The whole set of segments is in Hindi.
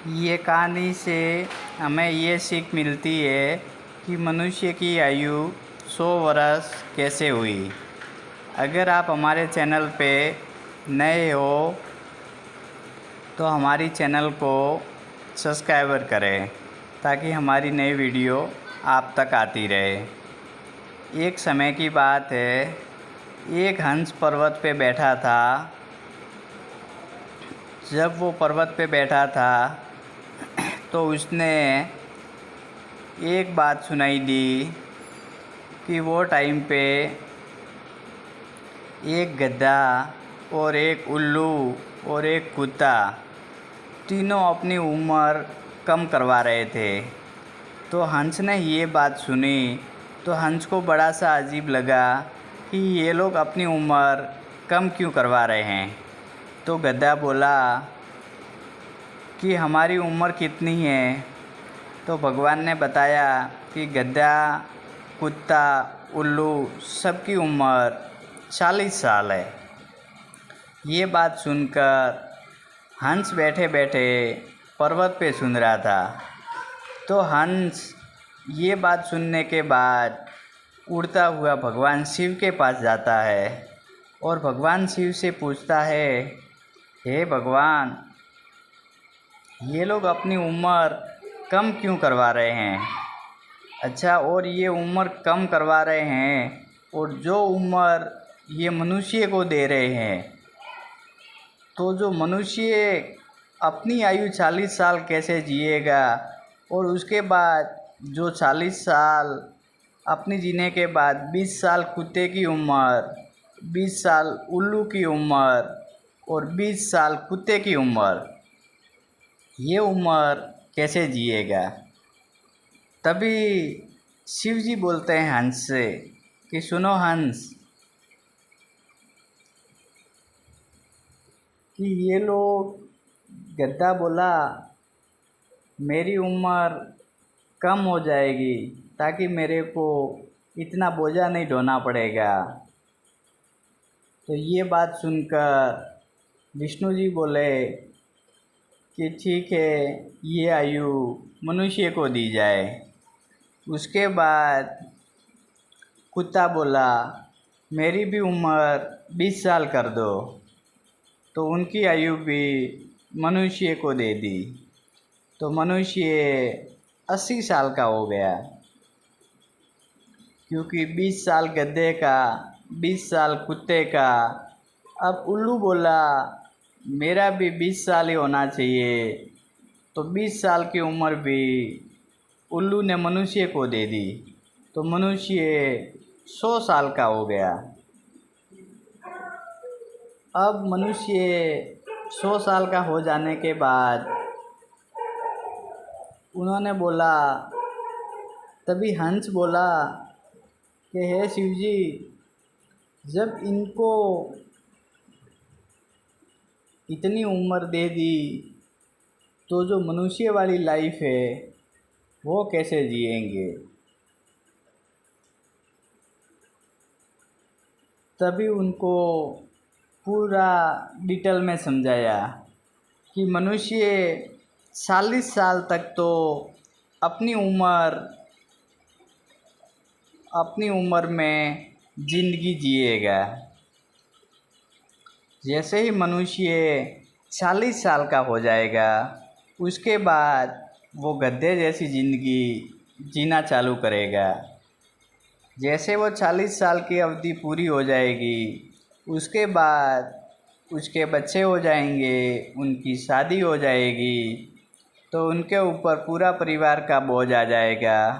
ये कहानी से हमें ये सीख मिलती है कि मनुष्य की आयु 100 वर्ष कैसे हुई। अगर आप हमारे चैनल पे नए हो तो हमारी चैनल को सब्सक्राइबर करें ताकि हमारी नई वीडियो आप तक आती रहे। एक समय की बात है, एक हंस पर्वत पे बैठा था। जब वो पर्वत पे बैठा था तो उसने एक बात सुनाई दी कि वो टाइम पे एक गधा और एक उल्लू और एक कुत्ता तीनों अपनी उम्र कम करवा रहे थे। तो हंस ने ये बात सुनी तो हंस को बड़ा सा अजीब लगा कि ये लोग अपनी उम्र कम क्यों करवा रहे हैं। तो गधा बोला कि हमारी उम्र कितनी है। तो भगवान ने बताया कि गधा, कुत्ता, उल्लू सबकी उम्र 40 साल है। ये बात सुनकर हंस बैठे बैठे पर्वत पे सुन रहा था। तो हंस ये बात सुनने के बाद उड़ता हुआ भगवान शिव के पास जाता है और भगवान शिव से पूछता है, हे भगवान, ये लोग अपनी उम्र कम क्यों करवा रहे हैं? अच्छा, और ये उम्र कम करवा रहे हैं और जो उम्र ये मनुष्य को दे रहे हैं, तो जो मनुष्य अपनी आयु 40 साल कैसे जिएगा और उसके बाद जो 40 साल अपनी जीने के बाद 20 साल कुत्ते की उम्र, 20 साल उल्लू की उम्र और 20 साल कुत्ते की उम्र, ये उम्र कैसे जिएगा? तभी शिव जी बोलते हैं हंस से कि सुनो हंस, कि ये लोग, गद्दा बोला, मेरी उम्र कम हो जाएगी ताकि मेरे को इतना बोझा नहीं ढोना पड़ेगा। तो ये बात सुनकर विष्णु जी बोले कि ठीक है, ये आयु मनुष्य को दी जाए। उसके बाद कुत्ता बोला, मेरी भी उम्र 20 साल कर दो। तो उनकी आयु भी मनुष्य को दे दी। तो मनुष्य 80 साल का हो गया, क्योंकि 20 साल गधे का, 20 साल कुत्ते का। अब उल्लू बोला, मेरा भी 20 साल ही होना चाहिए। तो 20 साल की उम्र भी उल्लू ने मनुष्य को दे दी। तो मनुष्य 100 साल का हो गया। अब मनुष्य 100 साल का हो जाने के बाद उन्होंने बोला, तभी हंस बोला कि हे शिव जी, जब इनको इतनी उम्र दे दी तो जो मनुष्य वाली लाइफ है वो कैसे जिएंगे? तभी उनको पूरा डिटेल में समझाया कि मनुष्य 40 साल तक तो अपनी उम्र में ज़िंदगी जिएगा। जैसे ही मनुष्य 40 साल का हो जाएगा, उसके बाद वो गधे जैसी ज़िंदगी जीना चालू करेगा। जैसे वो 40 साल की अवधि पूरी हो जाएगी, उसके बाद उसके बच्चे हो जाएंगे, उनकी शादी हो जाएगी, तो उनके ऊपर पूरा परिवार का बोझ आ जाएगा।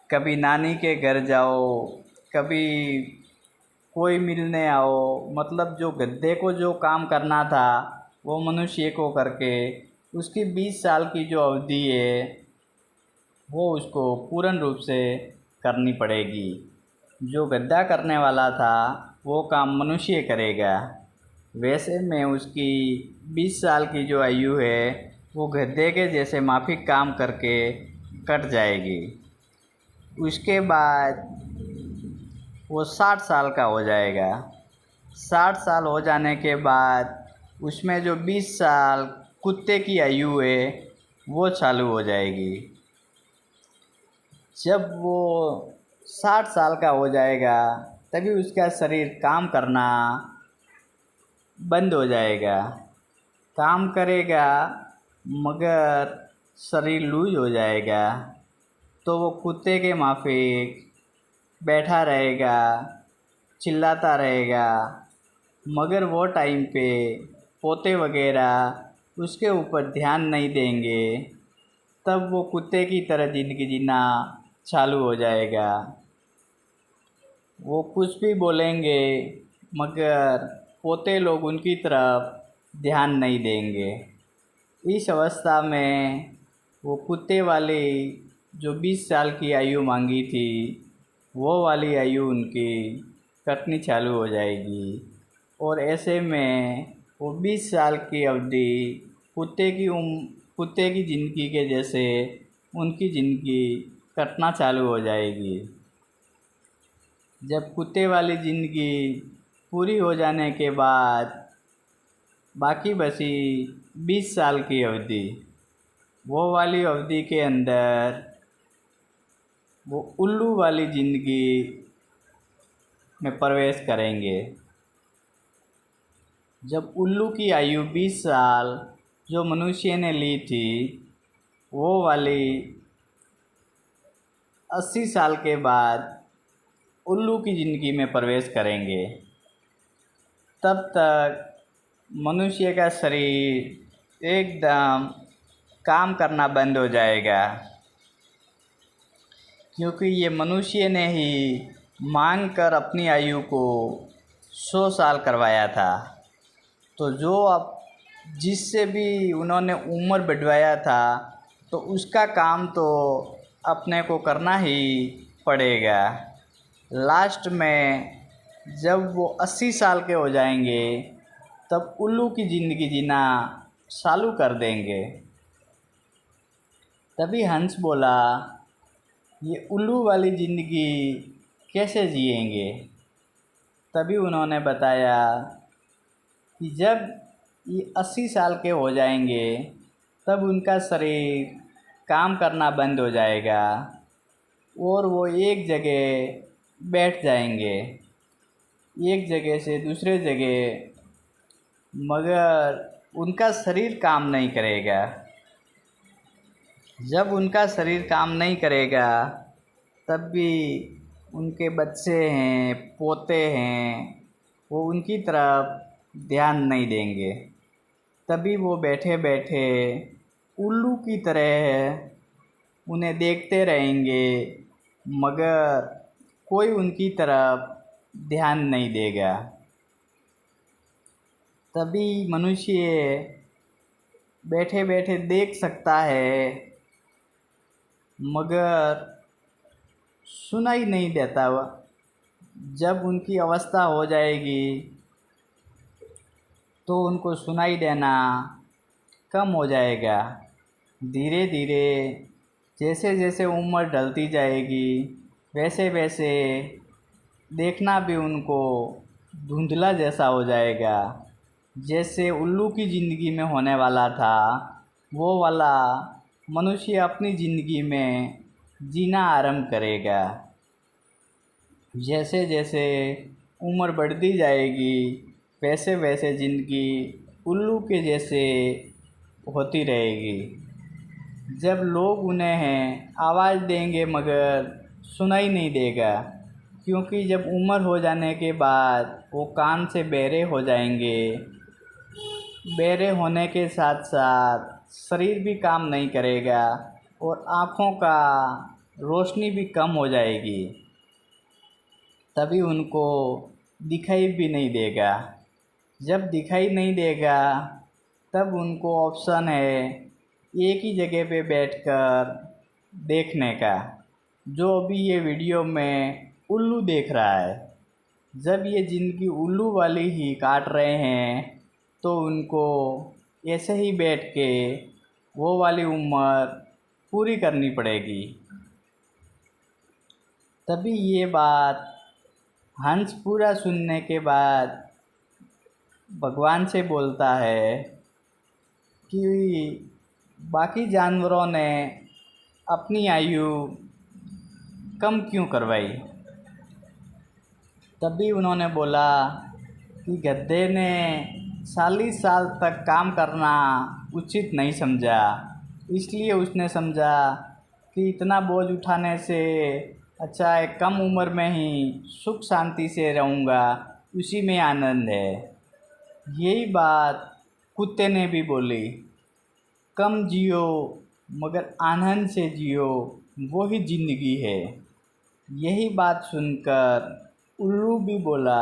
कभी नानी के घर जाओ, कभी कोई मिलने आओ, मतलब जो गधे को जो काम करना था वो मनुष्य को करके उसकी 20 साल की जो अवधि है वो उसको पूर्ण रूप से करनी पड़ेगी। जो गधा करने वाला था वो काम मनुष्य करेगा। वैसे में उसकी 20 साल की जो आयु है वो गधे के जैसे माफिक काम करके कट जाएगी। उसके बाद वो 60 साल का हो जाएगा। 60 साल हो जाने के बाद उसमें जो 20 साल कुत्ते की आयु है वो चालू हो जाएगी। जब वो 60 साल का हो जाएगा तभी उसका शरीर काम करना बंद हो जाएगा। काम करेगा मगर शरीर लूज हो जाएगा, तो वो कुत्ते के माफिक बैठा रहेगा, चिल्लाता रहेगा, मगर वो टाइम पे पोते वगैरह उसके ऊपर ध्यान नहीं देंगे। तब वो कुत्ते की तरह ज़िंदगी जीना चालू हो जाएगा। वो कुछ भी बोलेंगे मगर पोते लोग उनकी तरफ ध्यान नहीं देंगे। इस अवस्था में वो कुत्ते वाली जो 20 साल की आयु मांगी थी वो वाली आयु उनकी कटनी चालू हो जाएगी, और ऐसे में वो 20 साल की अवधि कुत्ते की ज़िंदगी के जैसे उनकी ज़िंदगी कटना चालू हो जाएगी। जब कुत्ते वाली ज़िंदगी पूरी हो जाने के बाद बाकी बची 20 साल की अवधि, वो वाली अवधि के अंदर वो उल्लू वाली ज़िंदगी में प्रवेश करेंगे। जब उल्लू की आयु 20 साल जो मनुष्य ने ली थी वो वाली 80 साल के बाद उल्लू की ज़िंदगी में प्रवेश करेंगे। तब तक मनुष्य का शरीर एकदम काम करना बंद हो जाएगा, क्योंकि ये मनुष्य ने ही मांग कर अपनी आयु को 100 साल करवाया था। तो जो अब जिससे भी उन्होंने उम्र बढ़वाया था तो उसका काम तो अपने को करना ही पड़ेगा। लास्ट में जब वो 80 साल के हो जाएंगे तब उल्लू की ज़िंदगी जीना चालू कर देंगे। तभी हंस बोला, ये उल्लू वाली ज़िंदगी कैसे जिएंगे? तभी उन्होंने बताया कि जब ये 80 साल के हो जाएंगे तब उनका शरीर काम करना बंद हो जाएगा और वो एक जगह बैठ जाएंगे, एक जगह से दूसरे जगह, मगर उनका शरीर काम नहीं करेगा। जब उनका शरीर काम नहीं करेगा तब भी उनके बच्चे हैं, पोते हैं, वो उनकी तरफ ध्यान नहीं देंगे। तभी वो बैठे बैठे उल्लू की तरह उन्हें देखते रहेंगे, मगर कोई उनकी तरफ ध्यान नहीं देगा। तभी मनुष्य बैठे बैठे देख सकता है मगर सुनाई नहीं देता। जब उनकी अवस्था हो जाएगी तो उनको सुनाई देना कम हो जाएगा। धीरे धीरे जैसे जैसे उम्र ढलती जाएगी वैसे वैसे देखना भी उनको धुंधला जैसा हो जाएगा। जैसे उल्लू की ज़िंदगी में होने वाला था वो वाला मनुष्य अपनी ज़िंदगी में जीना आरंभ करेगा। जैसे जैसे उम्र बढ़ती जाएगी वैसे वैसे ज़िंदगी उल्लू के जैसे होती रहेगी। जब लोग उन्हें आवाज़ देंगे मगर सुनाई नहीं देगा, क्योंकि जब उम्र हो जाने के बाद वो कान से बहरे हो जाएंगे। बहरे होने के साथ साथ शरीर भी काम नहीं करेगा और आँखों का रोशनी भी कम हो जाएगी। तभी उनको दिखाई भी नहीं देगा। जब दिखाई नहीं देगा तब उनको ऑप्शन है एक ही जगह पे बैठकर देखने का, जो अभी ये वीडियो में उल्लू देख रहा है। जब ये ज़िंदगी उल्लू वाली ही काट रहे हैं तो उनको ऐसे ही बैठ के वो वाली उम्र पूरी करनी पड़ेगी। तभी ये बात हंस पूरा सुनने के बाद भगवान से बोलता है कि बाकी जानवरों ने अपनी आयु कम क्यों करवाई। तभी उन्होंने बोला कि गधे ने 40 साल तक काम करना उचित नहीं समझा, इसलिए उसने समझा कि इतना बोझ उठाने से अच्छा है कम उम्र में ही सुख शांति से रहूँगा, उसी में आनंद है। यही बात कुत्ते ने भी बोली, कम जियो मगर आनंद से जियो, वो ही ज़िंदगी है। यही बात सुनकर उल्लू भी बोला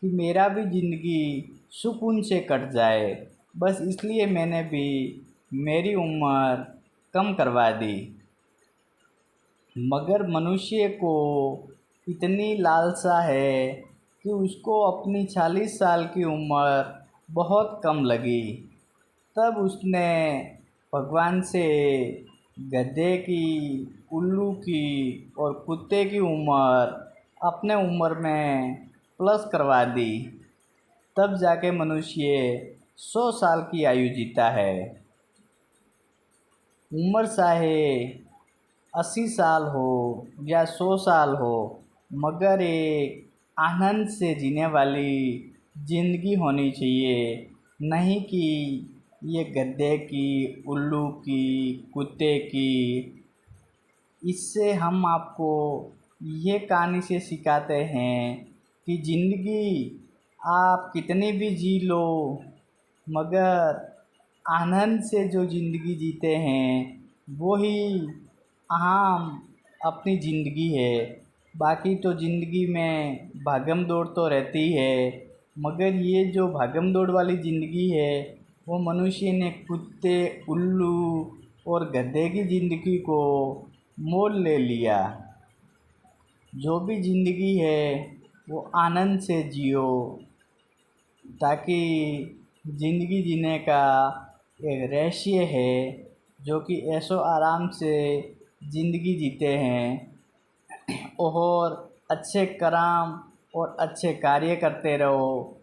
कि मेरा भी ज़िंदगी सुकून से कट जाए, बस इसलिए मैंने भी मेरी उम्र कम करवा दी। मगर मनुष्य को इतनी लालसा है कि उसको अपनी 40 साल की उम्र बहुत कम लगी। तब उसने भगवान से गधे की, उल्लू की और कुत्ते की उम्र अपने उम्र में प्लस करवा दी। तब जाके मनुष्य 100 साल की आयु जीता है। उम्र चाहे 80 साल हो या 100 साल हो, मगर एक आनंद से जीने वाली ज़िंदगी होनी चाहिए, नहीं कि ये गधे की, उल्लू की, कुत्ते की। इससे हम आपको ये कहानी से सिखाते हैं कि ज़िंदगी आप कितनी भी जी लो, मगर आनंद से जो ज़िंदगी जीते हैं वो ही अहम अपनी ज़िंदगी है। बाकी तो ज़िंदगी में भागम दौड़ तो रहती है, मगर ये जो भागम दौड़ वाली ज़िंदगी है वो मनुष्य ने कुत्ते, उल्लू और गधे की ज़िंदगी को मोल ले लिया। जो भी ज़िंदगी है वो आनंद से जियो, ताकि ज़िंदगी जीने का एक रहस्य है जो कि ऐशो आराम से ज़िंदगी जीते हैं और अच्छे कर्म और अच्छे कार्य करते रहो,